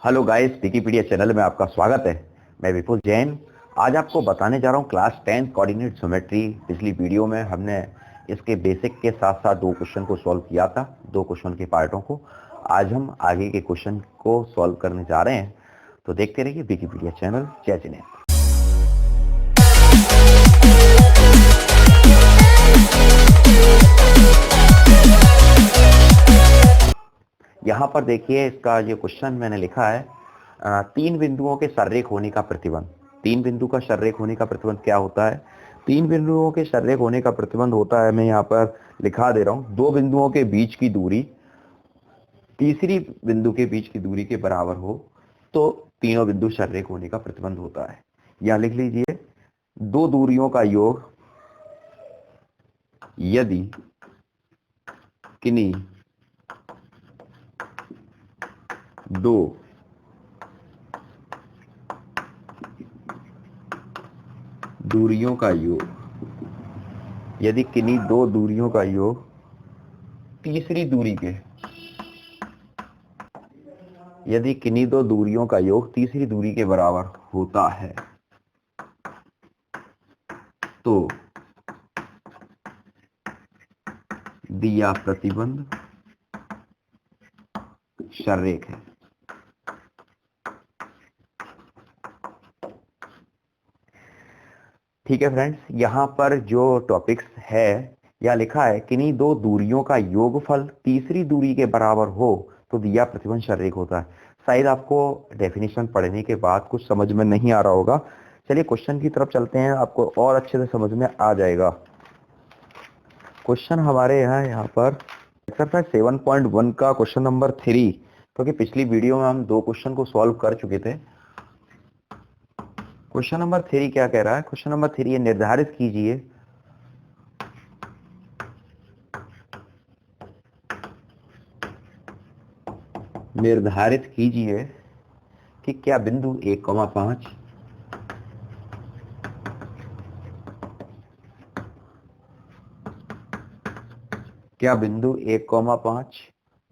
Hello guys, Wikipedia channel में आपका स्वागत है। मैं विपुल जैन। आज आपको बताने जा रहा हूँ क्लास 10 कोऑर्डिनेट ज्योमेट्री। पिछली वीडियो में हमने इसके बेसिक के साथ साथ दो क्वेश्चन को सॉल्व किया था, दो क्वेश्चन के पार्टों को। आज हम आगे के क्वेश्चन को सॉल्व करने जा रहे हैं, तो देखते रहिए विकिपीडिया चैनल। जय जिनेन्द्र। यहाँ पर देखिए, इसका जो क्वेश्चन मैंने लिखा है, तीन बिंदुओं के सररेख होने का प्रतिबंध। तीन बिंदु का सररेख होने का प्रतिबंध क्या होता है? तीन बिंदुओं के सररेख होने का प्रतिबंध होता है, मैं यहाँ पर लिखा दे रहा हूँ, दो बिंदुओं के बीच की दूरी तीसरी बिंदु के बीच की दूरी के बराबर हो तो तीनों बिंदु सररेख होने का प्रतिबंध होता है। यहाँ लिख लीजिए, दो दूरियों का योग यदि किन्हीं दो दूरियों का योग यदि किन्हीं दो दूरियों का योग तीसरी दूरी के यदि किन्हीं दो दूरियों का योग तीसरी दूरी के बराबर होता है तो दिया प्रतिबंध सररेख है। ठीक है फ्रेंड्स, यहाँ पर जो टॉपिक्स है, यह लिखा है किन्हीं दो दूरियों का योगफल तीसरी दूरी के बराबर हो तो दिया प्रतिबंध सररेख होता है। शायद आपको डेफिनेशन पढ़ने के बाद कुछ समझ में नहीं आ रहा होगा। चलिए क्वेश्चन की तरफ चलते हैं, आपको और अच्छे से समझ में आ जाएगा। क्वेश्चन हमारे यहाँ पर एक्सरसाइज 7.1 का क्वेश्चन नंबर 3, क्योंकि पिछली वीडियो में हम दो क्वेश्चन को सॉल्व कर चुके थे। क्वेश्चन नंबर 3 क्या कह रहा है? क्वेश्चन नंबर 3 ये निर्धारित कीजिए कि क्या बिंदु 1,5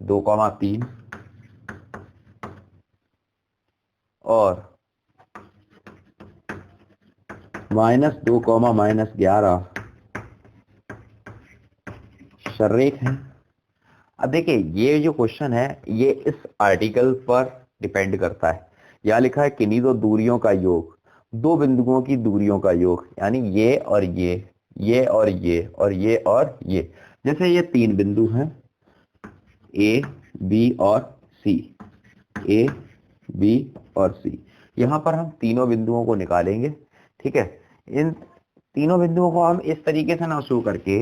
2,3 और -2, -11 सररेख है। अब देखिए, ये जो क्वेश्चन है ये इस आर्टिकल पर डिपेंड करता है। यहाँ लिखा है किन्हीं दो दूरियों का योग, दो बिंदुओं की दूरियों का योग, यानी ये और ये और ये और ये। जैसे ये तीन बिंदु हैं ए, बी और सी, ए, बी और सी। यहाँ पर हम तीनों बिंदुओं को निकालेंगे। ठीक है, इन तीनों बिंदुओं को हम इस तरीके से ना शो करके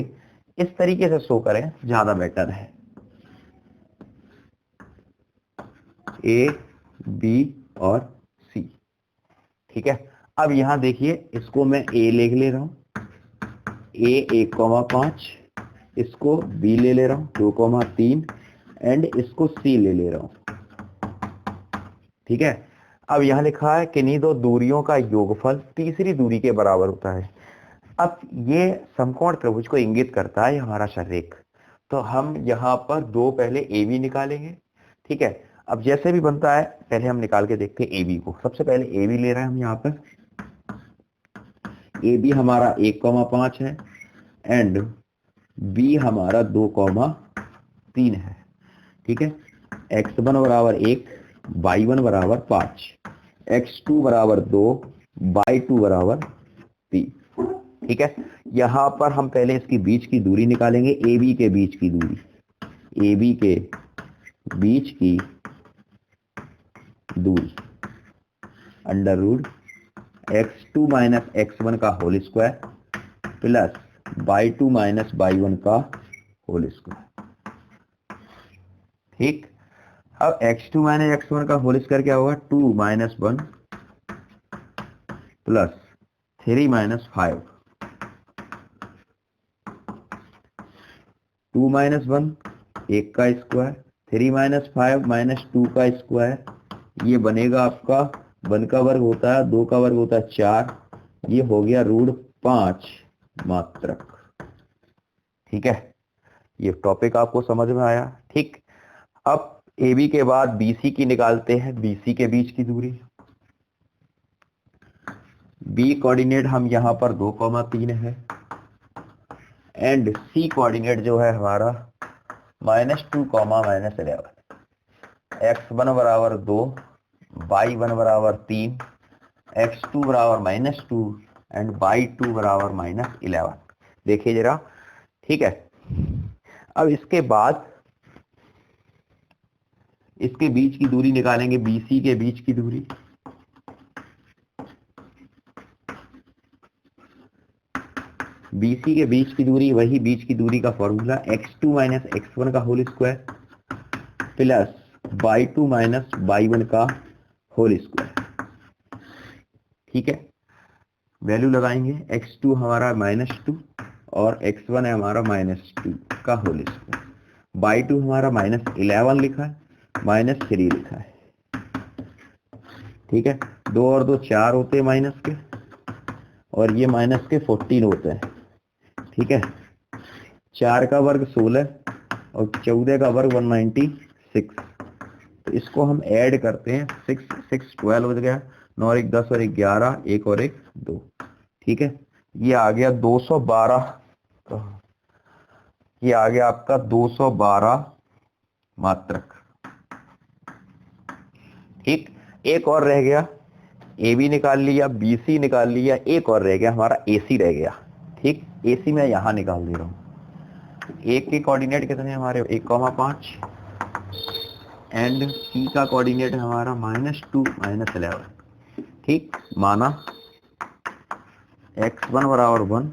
इस तरीके से शो करें, ज्यादा बेटर है। ए, बी और सी। ठीक है, अब यहां देखिए, इसको मैं ए लिख ले रहा हूं, ए 1,5, इसको बी ले रहा हूं 2,3 एंड इसको सी ले रहा हूं। ठीक है, अब यहां लिखा है किन्हीं दो दूरियों का योगफल तीसरी दूरी के बराबर होता है। अब ये समकोण त्रिभुज को इंगित करता है हमारा सररेख, तो हम यहाँ पर दो पहले ए बी निकालेंगे। ठीक है, अब जैसे भी बनता है पहले हम निकाल के देखते हैं ए बी को। सबसे पहले ए बी ले रहे हैं हम यहाँ पर। ए बी हमारा 1,5 है एंड बी हमारा 2,3 है। ठीक है, x1 बराबर 1, y1 बराबर 5, x2 बराबर 2, y2 बराबर 3। ठीक है, यहां पर हम पहले इसकी बीच की दूरी निकालेंगे, ए बी के बीच की दूरी, ए बी के बीच की दूरी under root x2 minus x1 का whole square plus y2 minus y1 का होल स्क्वायर। ठीक, अब x2 माइनस x1 का होल स्क्वायर क्या होगा? 2 माइनस 1 प्लस 3 माइनस 5, 2 माइनस 1 1 का स्क्वायर, 3 माइनस 5 माइनस 2 का स्क्वायर, ये बनेगा आपका 1 का वर्ग होता है, 2 का वर्ग होता है 4, ये हो गया रूट 5 मात्रक। ठीक है, ये टॉपिक आपको समझ में आया। ठीक, अब ए बी के बाद बी सी की निकालते हैं, बी सी के बीच की दूरी। बी कोऑर्डिनेट हम यहां पर 2,3 है एंड सी कोऑर्डिनेट जो है हमारा -2, -11। x1 बराबर 2, y1 बराबर 3, x2 बराबर -2 एंड y2 बराबर -11। देखिए जरा, ठीक है। अब इसके बाद इसके बीच की दूरी निकालेंगे, बीसी के बीच की दूरी। बीसी के बीच की दूरी, वही बीच की दूरी का फॉर्मूला x2 - x1 का whole square plus y2 - y1 का होल स्क्वायर। ठीक है, वैल्यू लगाएंगे। x2 हमारा -2 और x1 है हमारा -2 का होल स्क्वायर। y2 हमारा -11 लिखा है, -3 लिखा है। ठीक है, 2 और 2 4 होते हैं माइनस के, और ये माइनस के 14 होते हैं। ठीक है, 4 का वर्ग 16 और 14 का वर्ग 196। तो इसको हम ऐड करते हैं, 6 6 12 हो गया, 9 और 1 10 और 1 11, 1 और 1 2। ठीक है, ये आ गया 212, ये आ गया आपका 212 मात्रक। ठीक, एक और रह गया, ए बी निकाल लिया, बी सी निकाल लिया, एक और रह गया हमारा ए सी रह गया। ठीक, ए सी मैं यहां निकाल दे रहा हूं। ए के कोऑर्डिनेट कितने हमारे 1,5 एंड सी का कोऑर्डिनेट है हमारा -2 -11। ठीक, माना x1 बराबर 1,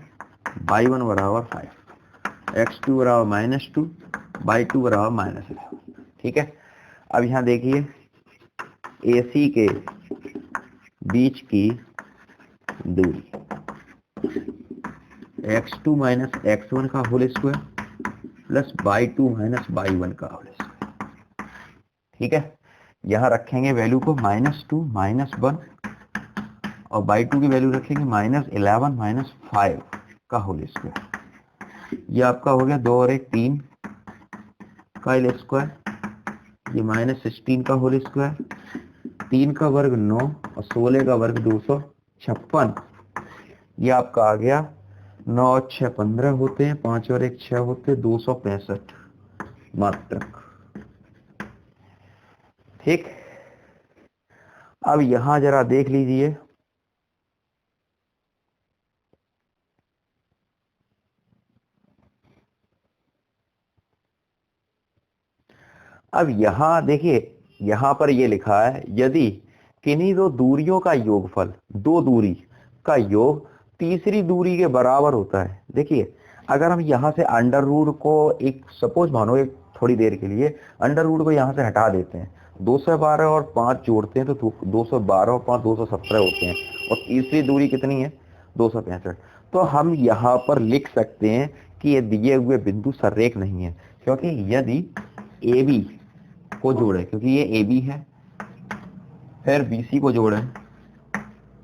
y1 बराबर 5, x2 बराबर -2, y2 बराबर -11। ठीक है, अब यहां देखिए AC के बीच की दूरी x2 - x1 का whole square plus y2 - y1 का होल स्क्वायर। ठीक है, यहां रखेंगे वैल्यू को -2 -1 और y2 की वैल्यू रखेंगे -11 -5 का होल स्क्वायर। ये आपका हो गया 2 और 1 3 का होल स्क्वायर, ये -16 का होल स्क्वायर, 3 का वर्ग 9 और 16 का वर्ग 256। ये आपका आ गया 9 और 6 15 होते हैं, 5 और 1 6 होते हैं, 265 मात्रक। ठीक, अब यहां जरा देख लीजिए, अब यहां देखिए, यहां पर ये लिखा है यदि किन्हीं दो दूरियों का योगफल, दो दूरी का योग तीसरी दूरी के बराबर होता है। देखिए, अगर हम यहां से अंडर रूट को, एक सपोज मानो एक थोड़ी देर के लिए अंडर रूट को यहां से हटा देते हैं, 212 और 5 जोड़ते हैं तो 212 और 5 217 होते हैं, और तीसरी दूरी कितनी है 265। तो हम यहाँ पर लिख सकते हैं कि ये दिए हुए बिंदु सररेख नहीं है, क्योंकि यदि ए बी को जोड़े, क्योंकि ये ए बी है, फिर बी सी को जोड़े,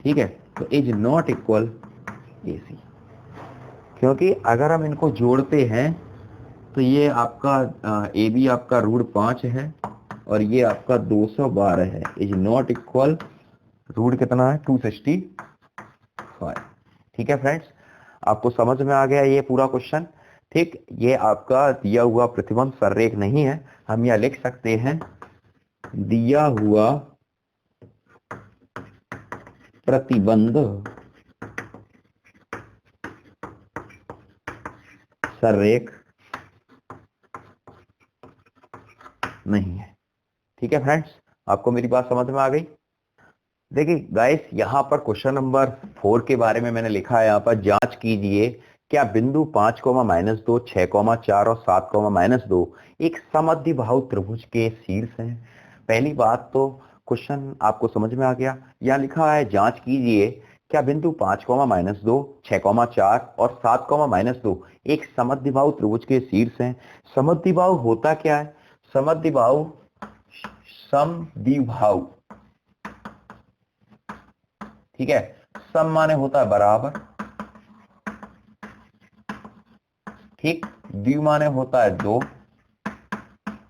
ठीक है, तो इज नॉट इक्वल ए सी। क्योंकि अगर हम इनको जोड़ते हैं तो ये आपका ए बी आपका √5 है और ये आपका 212 है, इज नॉट इक्वल, रूट कितना है 265। ठीक है फ्रेंड्स, आपको समझ में आ गया ये पूरा क्वेश्चन। ठीक, ये आपका दिया हुआ प्रतिबंध सररेख नहीं है, हम यह लिख सकते हैं दिया हुआ प्रतिबंध सररेख नहीं है। ठीक है फ्रेंड्स, आपको मेरी बात समझ में आ गई। देखिए गाइस, यहाँ पर क्वेश्चन नंबर 4 के बारे में मैंने लिखा है, यहाँ पर जांच कीजिए क्या बिंदु 5, -2, 6, 4 और 7, -2 एक समद्विबाहु त्रिभुज के शीर्ष हैं। पहली बात तो क्वेश्चन आपको समझ में आ गया। यहाँ लिखा है जांच कीजिए क्या बिंदु 5, -2, 6, 4 और 7, -2 एक समद्विबाहु त्रिभुज के शीर्ष हैं। समद्विबाहु होता क्या है? समद्विबाहु, समद्विबाहु, ठीक है, सम माने होता है बराबर, ठीक, द्वि माने होता है दो,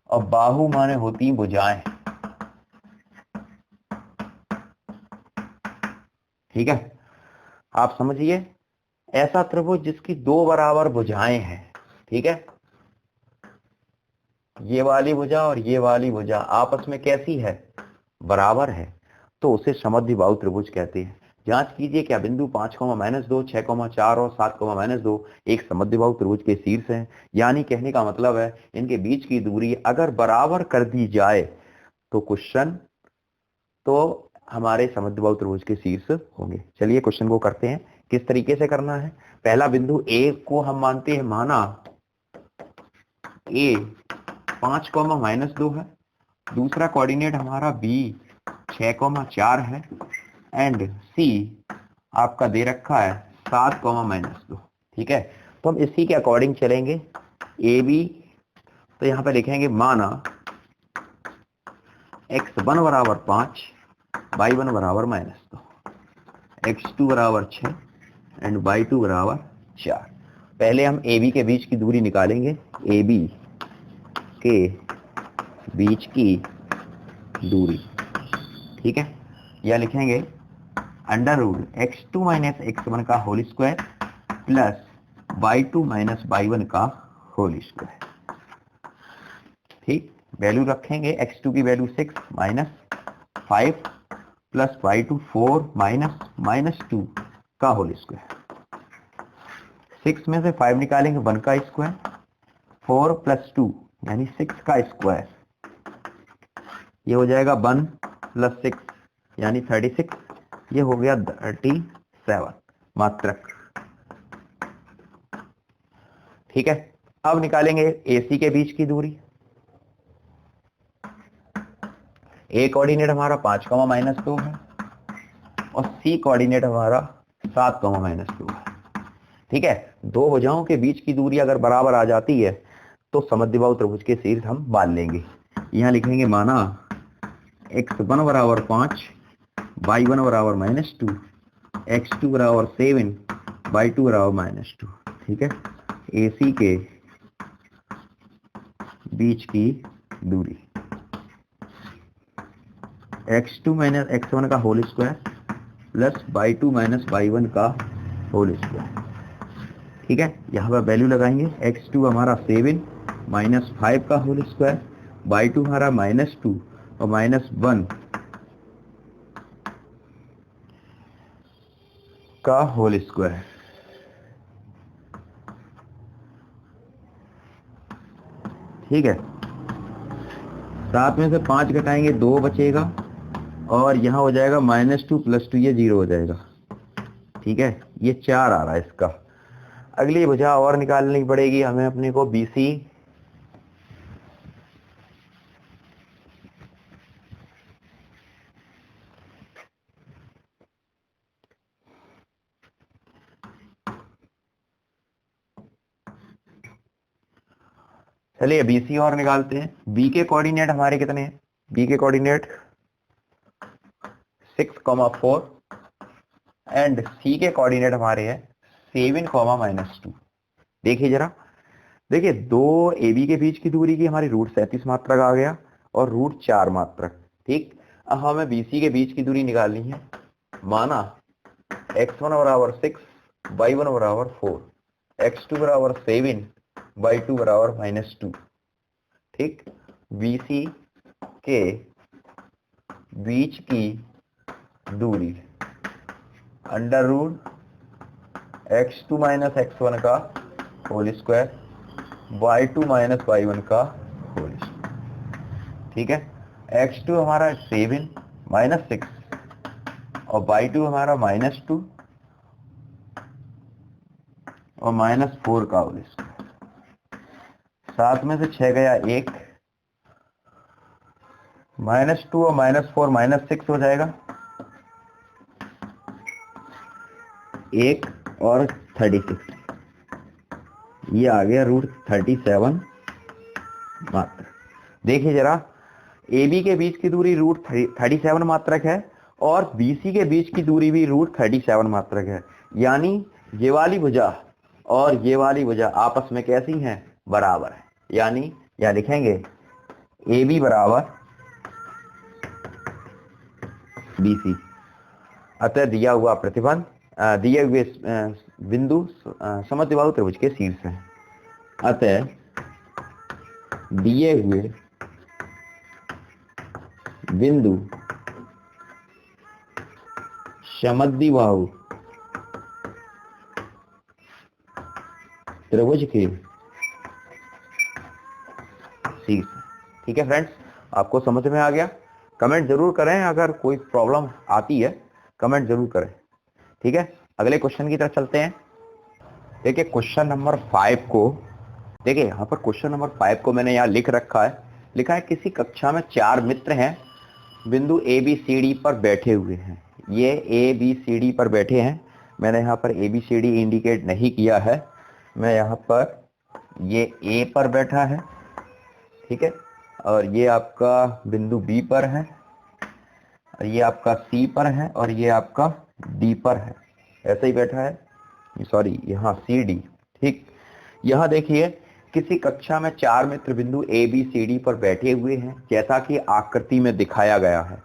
और बाहु माने होती भुजाएं। ठीक है, आप समझिए, ऐसा त्रिभुज जिसकी दो बराबर भुजाएं हैं। ठीक है, ये वाली भुजा और ये वाली भुजा आपस में कैसी है, बराबर है, तो उसे समद्विबाहु त्रिभुज कहते हैं। जांच कीजिए क्या बिंदु 5,-2, 6,4 और 7,-2 एक समद्विबाहु त्रिभुज के शीर्ष हैं। यानी कहने का मतलब है इनके बीच की दूरी अगर बराबर कर दी जाए तो क्वेश्चन, तो हमारे समद्विबाहु त्रिभुज के शीर्ष होंगे। चलिए क्वेश्चन को करते हैं, किस तरीके से करना है। पहला बिंदु ए को हम मानते हैं माना ए 5,-2 है, दूसरा कोऑर्डिनेट हमारा बी 6,4 है एंड सी आपका दे रखा है 7,-2। ठीक है, तो हम इसी के अकॉर्डिंग चलेंगे। ए बी, तो यहाँ पे लिखेंगे माना x1 बराबर 5, y1 बराबर -2, x2 बराबर 6 एंड y2 बराबर 4। पहले हम ए बी के बीच की दूरी निकालेंगे। ए बी के बीच की दूरी, ठीक है, या लिखेंगे under root x2 minus x1 का whole square plus y2 minus y1 का होल स्क्वायर। ठीक, वैल्यू रखेंगे, x2 की value 6 minus 5 plus y2 4 minus 2 का होल स्क्वायर। 6 में से 5 निकालेंगे 1 का स्क्वायर, 4 प्लस 2 यानी 6 का स्क्वायर, ये हो जाएगा 1 प्लस 6 यानी 36, ये हो गया 37 मात्रक। ठीक है, अब निकालेंगे AC के बीच की दूरी। A कोऑर्डिनेट हमारा 5,-2 है और C कोऑर्डिनेट हमारा 7,-2 है। ठीक है, दो भुजाओं के बीच की दूरी अगर बराबर आ जाती है तो समद्विबाहु त्रिभुज के शीर्ष हम मान लेंगे। यहाँ लिखेंगे माना x1 बराबर 5, y1 बराबर -2, x2 बराबर 7, y2 बराबर -2। ठीक है, AC के बीच की दूरी x2 माइनस x1 का whole square plus y2 minus y1 का होल स्क्वायर। ठीक है, यहाँ पर वैल्यू लगाएंगे, x2 हमारा 7 माइनस 5 का होल स्क्वायर, y2 हमारा -2 और -1 का होल स्क्वायर। ठीक है, 7 में से 5 घटाएंगे 2 बचेगा और यहाँ हो जाएगा -2 + 2, ये 0 हो जाएगा। ठीक है, ये 4 आ रहा है इसका। अगली भुजा और निकालनी पड़ेगी हमें अपने को BC। चलिए BC और निकालते हैं। B के कोऑर्डिनेट हमारे कितने हैं, B के कोऑर्डिनेट 6,4 एंड C के कोऑर्डिनेट हमारे हैं 7, -2। देखिए जरा, देखिए दो AB के बीच की दूरी की हमारी √37 मात्रक आ गया और √4 मात्रक। ठीक, अब हमें BC के बीच की दूरी निकालनी है। माना x1 बराबर 6, y1 बराबर 4, x2 बराबर 7, y2 बराबर -2। ठीक, BC के बीच की दूरी under root x2 minus x1 का whole square, y2 minus y1 का होल स्क्वायर। ठीक है, x2 हमारा 7 माइनस 6 और y2 हमारा -2 और -4 का होल स्क्वायर। 7 में से 6 गया 1, -2 और -4 -6 हो जाएगा, 1 और 36, ये आ गया √37 मात्रक। देखिए जरा, AB के बीच की दूरी √37 मात्रक है और BC के बीच की दूरी भी √37 मात्रक है। यानी ये वाली भुजा और ये वाली भुजा आपस में कैसी हैं, बराबर है। यानी यह लिखेंगे ए बी बराबर बी सी। अतः दिया हुआ प्रतिबंध दिए हुए बिंदु समद्विबाहु त्रिभुज के शीर्ष हैं। अतः दिए हुए बिंदु समद्विबाहु त्रिभुज के शीर्ष। ठीक है फ्रेंड्स, आपको समझ में आ गया? कमेंट जरूर करें, अगर कोई प्रॉब्लम आती है कमेंट जरूर करें। ठीक है, अगले क्वेश्चन की तरफ चलते हैं। देखिए क्वेश्चन नंबर 5 को, देखिए यहाँ पर क्वेश्चन नंबर 5 को मैंने यहाँ लिख रखा है। लिखा है किसी कक्षा में 4 मित्र हैं, बिंदु ए बी सी डी पर बैठे हुए हैं। ये ए बी सी डी पर बैठे हैं। मैंने यहाँ पर A B C D indicate नहीं किया है। मैं यहाँ पर ये ए पर बैठा है, ठीक है, और ये आपका बिंदु बी पर है, और ये आपका सी पर है, और ये आपका डी पर है। ऐसे ही बैठा है, सॉरी यहाँ सी डी। ठीक, यहाँ देखिए किसी कक्षा में 4 मित्र बिंदु ए बी सी डी पर बैठे हुए हैं, जैसा कि आकृति में दिखाया गया है।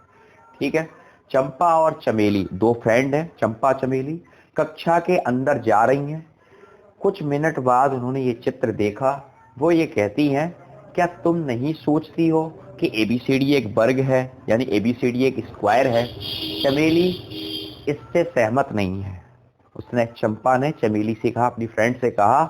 ठीक है, चंपा और चमेली 2 फ्रेंड हैं, चंपा चमेली कक्षा के अंदर जा रही हैं। कुछ मिनट बाद उन्होंने ये चित्र देखा। वो ये कहती हैं, क्या तुम नहीं सोचती हो कि एबीसीडी एक वर्ग है, यानी एबीसीडी एक स्क्वायर है? चमेली इससे सहमत नहीं है। उसने, चंपा ने चमेली से कहा, अपनी फ्रेंड से कहा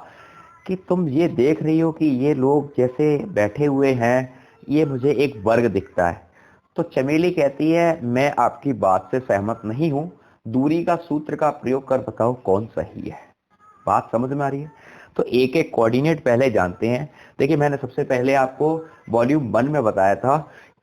कि तुम ये देख रही हो कि ये लोग जैसे बैठे हुए हैं, ये मुझे एक वर्ग दिखता है। तो चमेली कहती है, मैं आपकी बात से सहमत नहीं हूँ, दूरी का सूत्र का प्रयोग कर बताओ कौन सही है। बात समझ में आ रही है? तो एक एक कोऑर्डिनेट पहले जानते हैं। देखिए मैंने सबसे पहले आपको वॉल्यूम 1 में बताया था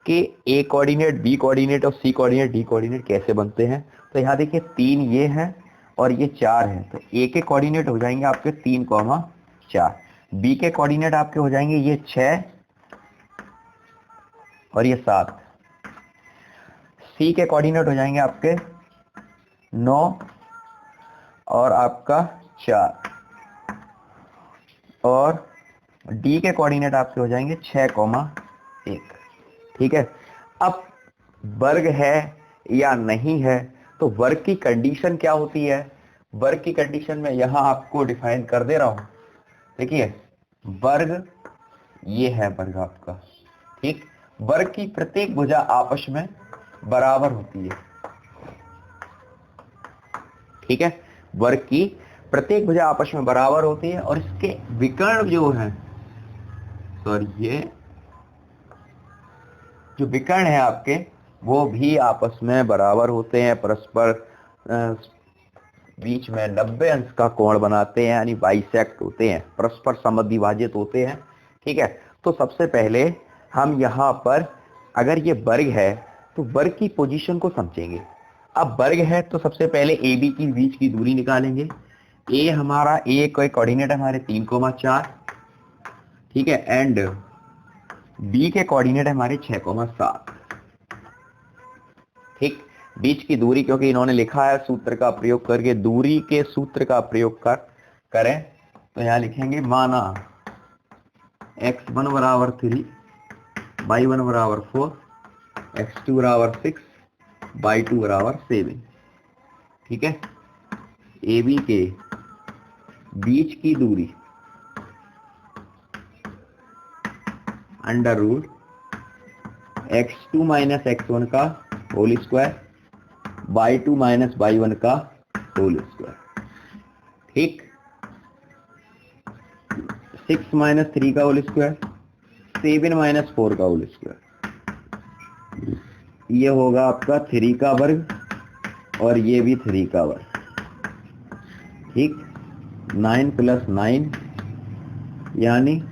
कि ए कोऑर्डिनेट, बी कोऑर्डिनेट और सी कोऑर्डिनेट, डी कोऑर्डिनेट कैसे बनते हैं। तो यहाँ देखिए 3 ये हैं और ये 4 हैं। तो ए के कोऑर्डिनेट हो जाएंगे आपके 3,4। बी के कोऑर्डिनेट आपके हो जाएंगे ये 6 और ये 7। सी के कोऑर्डिनेट हो जाएंगे आपके 9 और आपका 4, और डी के कोऑर्डिनेट आपके हो जाएंगे 6,1। ठीक है, अब वर्ग है या नहीं है, तो वर्ग की कंडीशन क्या होती है? वर्ग की कंडीशन में यहां आपको डिफाइन कर दे रहा हूं। देखिए वर्ग ये है वर्ग आपका, ठीक, वर्ग की प्रत्येक भुजा आपस में बराबर होती है। ठीक है, वर्ग की प्रत्येक भुजा आपस में बराबर होती है, और इसके विकर्ण जो है, सॉरी ये जो विकर्ण है आपके, वो भी आपस में बराबर होते हैं, परस्पर बीच में 90 अंश का कोण बनाते हैं, यानी बाइसेक्ट होते हैं, परस्पर समद्विभाजित होते हैं। ठीक है, तो सबसे पहले हम यहाँ पर अगर ये वर्ग है तो वर्ग की पोजीशन को समझेंगे। अब वर्ग है तो सबसे पहले ए बी की बीच की दूरी निकालेंगे। ए हमारा, ए कोई कोऑर्डिनेट हमारे 3,4, ठीक है, एंड बी के कोऑर्डिनेट हमारे 6,7। ठीक, बीच की दूरी, क्योंकि इन्होंने लिखा है सूत्र का प्रयोग करके, दूरी के सूत्र का प्रयोग करें तो यहां लिखेंगे, माना x1 बराबर 3, y1 बराबर 4, x2 बराबर 6, y2 बराबर 7। ठीक है, ए बी के बीच की दूरी under root x2 minus x1 का whole square, y2 minus y1 का होल स्क्वायर। ठीक, 6 माइनस 3 का होल स्क्वायर, 7 माइनस 4 का होल स्क्वायर। ये होगा आपका 3 का वर्ग, और ये भी 3 का वर्ग। ठीक, 9 प्लस 9 यानी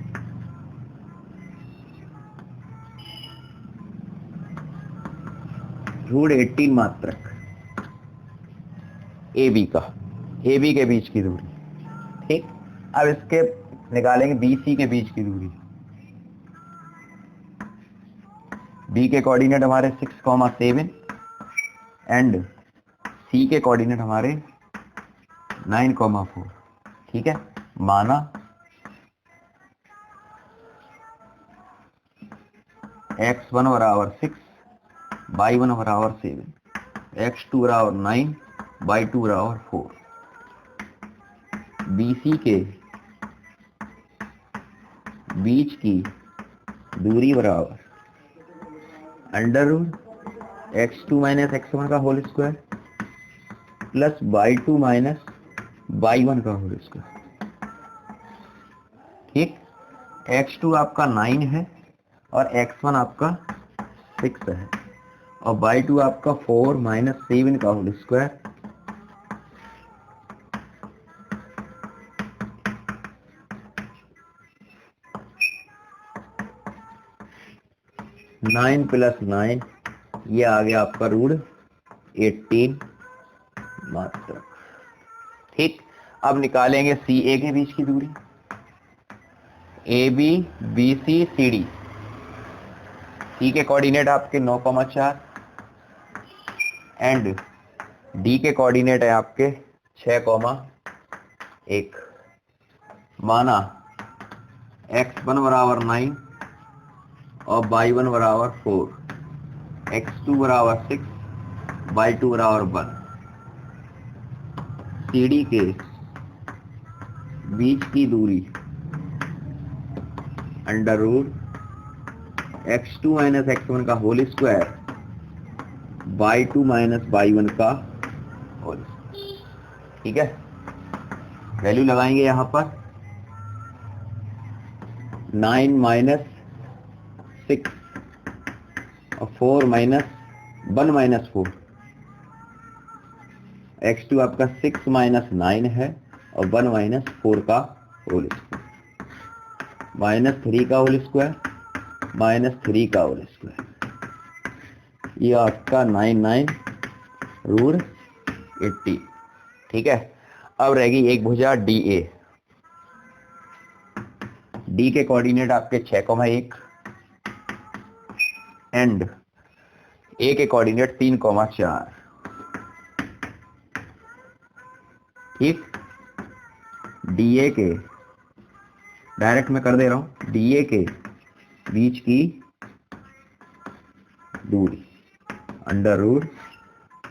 रूट 18 मात्रक ए बी का, ए बी के बीच की दूरी। ठीक, अब इसके निकालेंगे बी सी के बीच की दूरी। बी के कोऑर्डिनेट हमारे 6,7 एंड सी के कोऑर्डिनेट हमारे 9,4। ठीक है, माना x1 बराबर 6, y1 बराबर 7, x2 बराबर 9, y2 बराबर 4। BC के बीच की दूरी बराबर under root x2 minus x1 का whole square plus y2 minus y1 का होल स्क्वायर। ठीक, x2 आपका 9 है और x1 आपका 6 है और y2 आपका 4 माइनस 7 का होल स्क्वायर नाइन प्लस 9, ये आ गया आपका रूट 18 मात्र। ठीक, अब निकालेंगे सी ए के बीच की दूरी। A B B C C D, C के कोऑर्डिनेट आपके 9,4 एंड डी के कोऑर्डिनेट है आपके 6,1। माना x1 बराबर 9 और y1 बराबर 4, x2 बराबर 6, y2 बराबर 1। CD के बीच की दूरी under root x2 minus x1 का whole square y2 minus y1 का होल। ठीक है, वैल्यू लगाएंगे यहां पर 9 माइनस 6 और 4 माइनस 1 माइनस 4। x2 आपका 6 माइनस 9 है और 1 माइनस 4 का होल स्क्वायर माइनस 3 का होल स्क्वायर माइनस 3 का होल स्क्वायर, ये आपका 9 रूट 80। ठीक है, अब रहेगी एक भुजा डी ए। डी के कोऑर्डिनेट आपके 6,1 एंड ए के कोऑर्डिनेट 3,4। ठीक, डीए के डायरेक्ट मैं कर दे रहा हूं, डीए के बीच की दूरी under root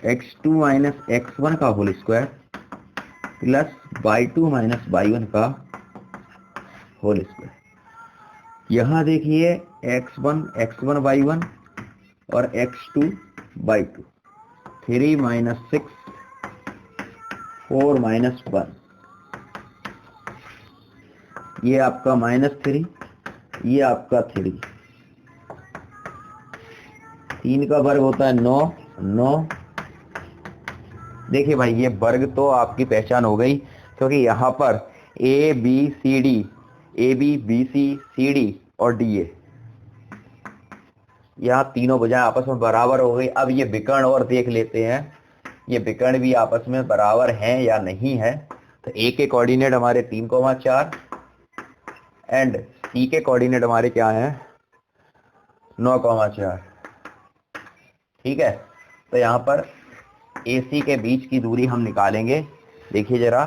x2 minus x1 का whole square plus y2 minus y1 का होल स्क्वायर। यहां देखिए x1 y1 और x2 y2, 3 माइनस 6, 4 माइनस 1, ये आपका -3, ये आपका 3। 3 का वर्ग होता है 9, 9। देखिए भाई, ये वर्ग तो आपकी पहचान हो गई क्योंकि यहाँ पर A B C D, A B B C C D और डी ए, यहाँ तीनों भुजाएं आपस में बराबर हो गई। अब ये विकर्ण और देख लेते हैं, ये विकर्ण भी आपस में बराबर हैं या नहीं है। तो ए के कोऑर्डिनेट हमारे 3,4 एंड सी के कोऑर्डिनेट हमारे क्या हैं 9,4। ठीक है, तो यहाँ पर AC के बीच की दूरी हम निकालेंगे। देखिए जरा,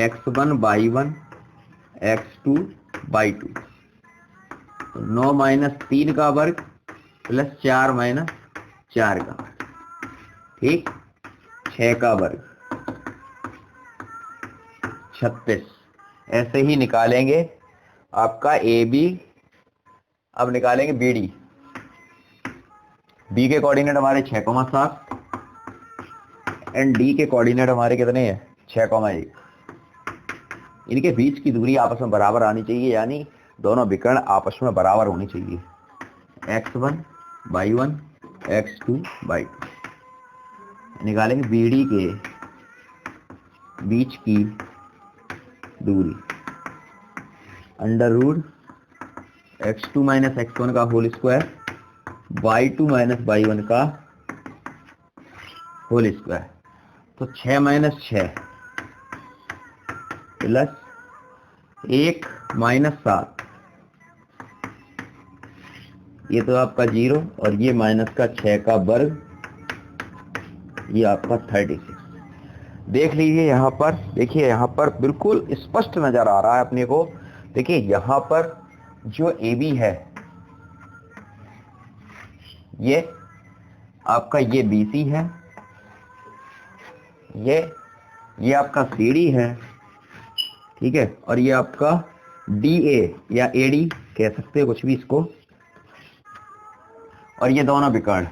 x1 y1 x2 y2, 9 minus 3 का वर्ग प्लस 4 माइनस 4 का वर्ग, ठीक, 6 का वर्ग 36। ऐसे ही निकालेंगे आपका AB। अब निकालेंगे BD। बी के कोऑर्डिनेट हमारे 6,7 एंड डी के कोऑर्डिनेट हमारे कितने हैं 6,1। इनके बीच की दूरी आपस में बराबर आनी चाहिए, यानी दोनों विकर्ण आपस में बराबर होनी चाहिए। x1 y1 x2 y2। निकालेंगे BD के बीच की दूरी under root x2 minus x1 का whole square y2 minus y1 का होल स्क्वायर। तो 6 माइनस 6 प्लस 1 माइनस 7, ये तो आपका 0 और ये माइनस का 6 का वर्ग, ये आपका 36। देख लीजिए यहाँ पर, देखिए यहाँ पर बिल्कुल स्पष्ट नजर आ रहा है अपने को। देखिए यहाँ पर जो AB है ये आपका ये BC है, ये आपका CD है, ठीक है, और ये आपका DA या AD कह सकते हो कुछ भी इसको, और ये दोनों विकर्ण।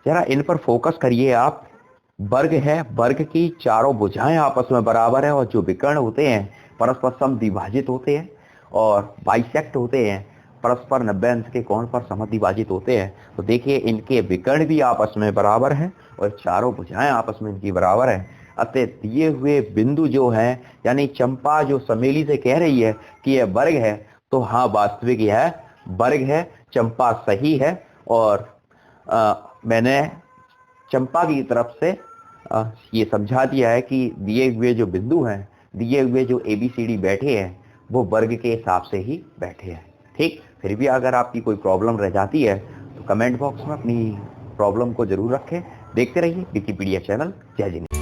जरा इन पर फोकस करिए आप। वर्ग है, वर्ग की चारों भुजाएं आपस में बराबर है और जो विकर्ण होते हैं परस्पर समद्विभाजित होते हैं और बाइसेक्ट होते हैं, परस्पर 90 अंश के कोण पर समद्विभाजित होते हैं। तो देखिए इनके विकर्ण भी आपस में बराबर है और चारों भुजाएं आपस में इनकी बराबर है। अतः दिए हुए बिंदु जो है, यानी चंपा जो समेली से कह रही है कि यह वर्ग है, तो हाँ वास्तविक यह वर्ग है, चंपा सही है। और मैंने चंपा की तरफ से ये समझा दिया है कि दिए हुए जो बिंदु हैं, दिए हुए जो ABCD बैठे हैं वो वर्ग के हिसाब से ही बैठे हैं। ठीक, फिर भी अगर आपकी कोई प्रॉब्लम रह जाती है तो कमेंट बॉक्स में अपनी प्रॉब्लम को जरूर रखें। देखते रहिए विकिपीडिया चैनल। जय जिनेंद्र।